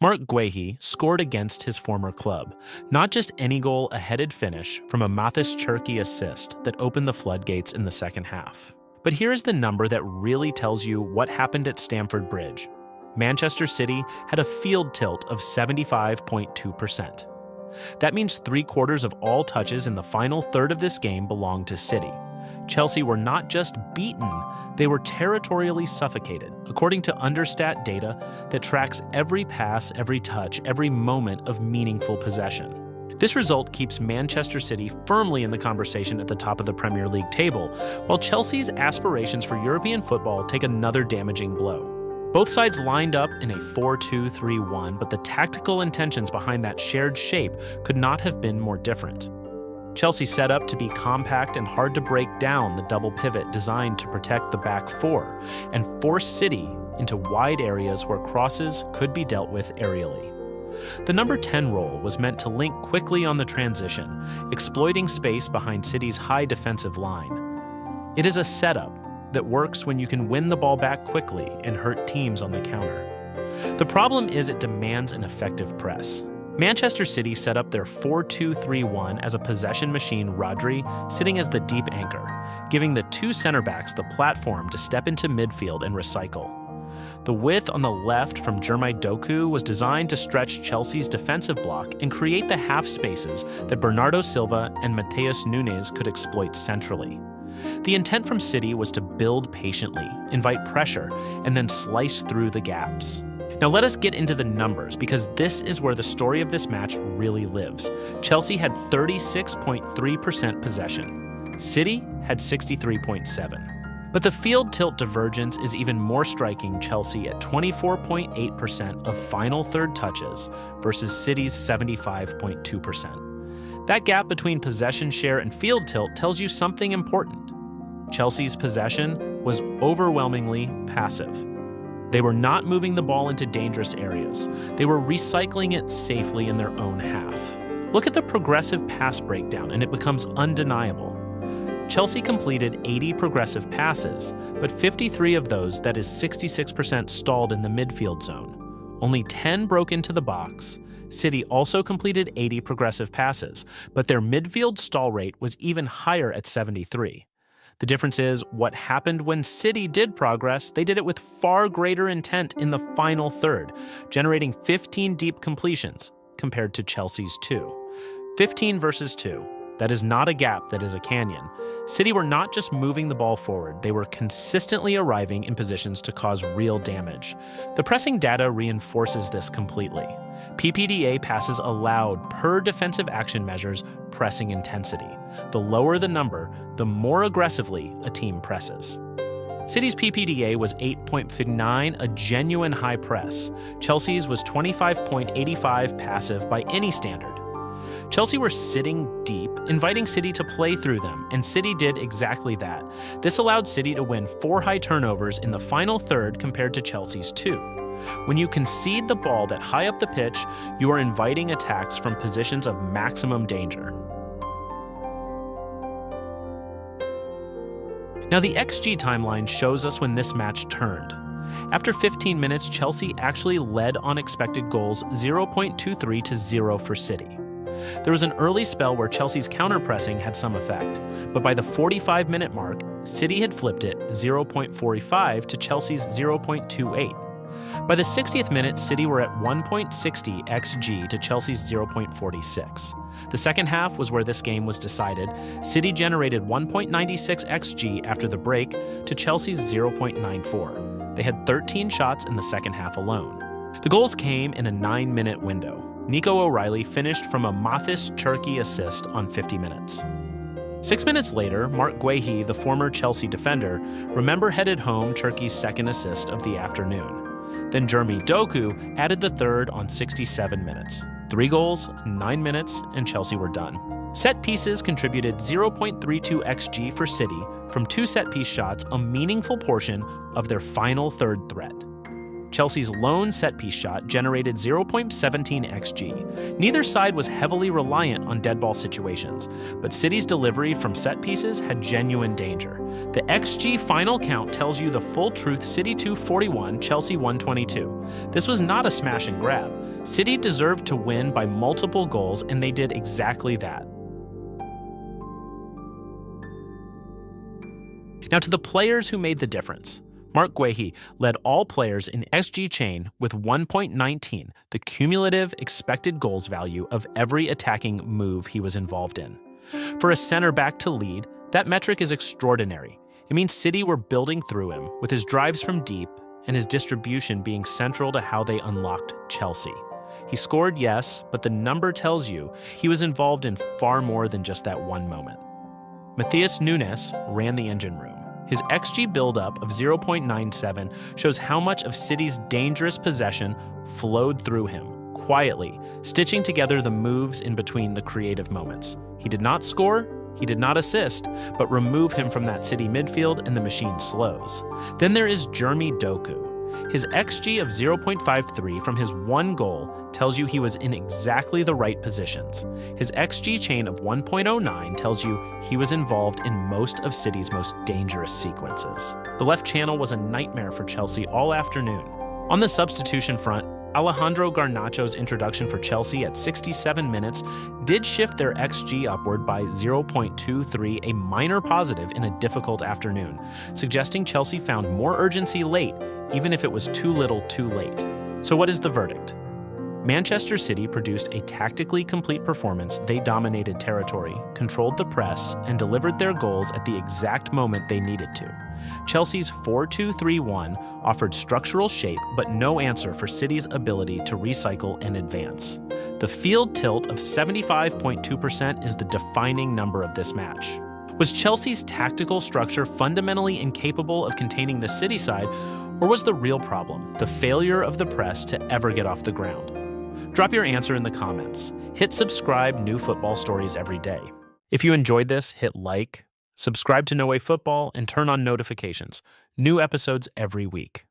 Marc Guehi scored against his former club. Not just any goal, a headed finish from a Matheus Cherki assist that opened the floodgates in the second half. But here's the number that really tells you what happened at Stamford Bridge. Manchester City had a field tilt of 75.2%. That means 3/4 of all touches in the final third of this game belonged to City. Chelsea were not just beaten, they were territorially suffocated, according to Understat data that tracks every pass, every touch, every moment of meaningful possession. This result keeps Manchester City firmly in the conversation at the top of the Premier League table, while Chelsea's aspirations for European football take another damaging blow. Both sides lined up in a 4-2-3-1, but the tactical intentions behind that shared shape could not have been more different. Chelsea set up to be compact and hard to break down the double pivot designed to protect the back four and force City into wide areas where crosses could be dealt with aerially. The number 10 role was meant to link quickly on the transition, exploiting space behind City's high defensive line. It is a setup that works when you can win the ball back quickly and hurt teams on the counter. The problem is it demands an effective press. Manchester City set up their 4-2-3-1 as a possession machine, Rodri sitting as the deep anchor, giving the two center-backs the platform to step into midfield and recycle. The width on the left from Doku was designed to stretch Chelsea's defensive block and create the half spaces that Bernardo Silva and Matheus Nunes could exploit centrally. The intent from City was to build patiently, invite pressure, and then slice through the gaps. Now let us get into the numbers, because this is where the story of this match really lives. Chelsea had 36.3% possession. City had 63.7%. But the field tilt divergence is even more striking. Chelsea at 24.8% of final third touches versus City's 75.2%. That gap between possession share and field tilt tells you something important. Chelsea's possession was overwhelmingly passive. They were not moving the ball into dangerous areas. They were recycling it safely in their own half. Look at the progressive pass breakdown, and it becomes undeniable. Chelsea completed 80 progressive passes, but 53 of those, that is 66%, stalled in the midfield zone. Only 10 broke into the box. City also completed 80 progressive passes, but their midfield stall rate was even higher at 73. The difference is what happened when City did progress. They did it with far greater intent in the final third, generating 15 deep completions compared to Chelsea's 2. 15 versus 2. That is not a gap, that is a canyon. City were not just moving the ball forward, they were consistently arriving in positions to cause real damage. The pressing data reinforces this completely. PPDA passes allowed per defensive action measures pressing intensity. The lower the number, the more aggressively a team presses. City's PPDA was 8.59, a genuine high press. Chelsea's was 25.85 passive by any standard. Chelsea were sitting deep, inviting City to play through them, and City did exactly that. This allowed City to win 4 high turnovers in the final third compared to Chelsea's 2. When you concede the ball that high up the pitch, you are inviting attacks from positions of maximum danger. Now the XG timeline shows us when this match turned. After 15 minutes, Chelsea actually led on expected goals 0.23 to 0 for City. There was an early spell where Chelsea's counter-pressing had some effect, but by the 45-minute mark, City had flipped it 0.45 to Chelsea's 0.28. By the 60th minute, City were at 1.60 XG to Chelsea's 0.46. The second half was where this game was decided. City generated 1.96 XG after the break to Chelsea's 0.94. They had 13 shots in the second half alone. The goals came in a 9-minute window. Nico O'Reilly finished from a Matheus Cherki assist on 50 minutes. 6 minutes later, Marc Guehi, the former Chelsea defender, headed home Cherki's second assist of the afternoon. Then Doku added the third on 67 minutes. 3 goals, 9 minutes, and Chelsea were done. Set pieces contributed 0.32 XG for City from 2 set-piece shots, a meaningful portion of their final third threat. Chelsea's lone set-piece shot generated 0.17 xG. Neither side was heavily reliant on dead ball situations, but City's delivery from set pieces had genuine danger. The xG final count tells you the full truth: City 241, Chelsea 122. This was not a smash and grab. City deserved to win by multiple goals, and they did exactly that. Now to the players who made the difference. Marc Guehi led all players in XG chain with 1.19, the cumulative expected goals value of every attacking move he was involved in. For a center back to lead, that metric is extraordinary. It means City were building through him, with his drives from deep and his distribution being central to how they unlocked Chelsea. He scored, yes, but the number tells you he was involved in far more than just that one moment. Matheus Nunes ran the engine room. His XG buildup of 0.97 shows how much of City's dangerous possession flowed through him, quietly, stitching together the moves in between the creative moments. He did not score, he did not assist, but remove him from that City midfield and the machine slows. Then there is Doku. His XG of 0.53 from his one goal tells you he was in exactly the right positions. His XG chain of 1.09 tells you he was involved in most of City's most dangerous sequences. The left channel was a nightmare for Chelsea all afternoon. On the substitution front, Alejandro Garnacho's introduction for Chelsea at 67 minutes did shift their XG upward by 0.23, a minor positive in a difficult afternoon, suggesting Chelsea found more urgency late, even if it was too little too late. So what is the verdict? Manchester City produced a tactically complete performance. They dominated territory, controlled the press, and delivered their goals at the exact moment they needed to. Chelsea's 4-2-3-1 offered structural shape, but no answer for City's ability to recycle and advance. The field tilt of 75.2% is the defining number of this match. Was Chelsea's tactical structure fundamentally incapable of containing the City side, or was the real problem the failure of the press to ever get off the ground? Drop your answer in the comments. Hit subscribe, new football stories every day. If you enjoyed this, hit like, subscribe to No Way Football, and turn on notifications. New episodes every week.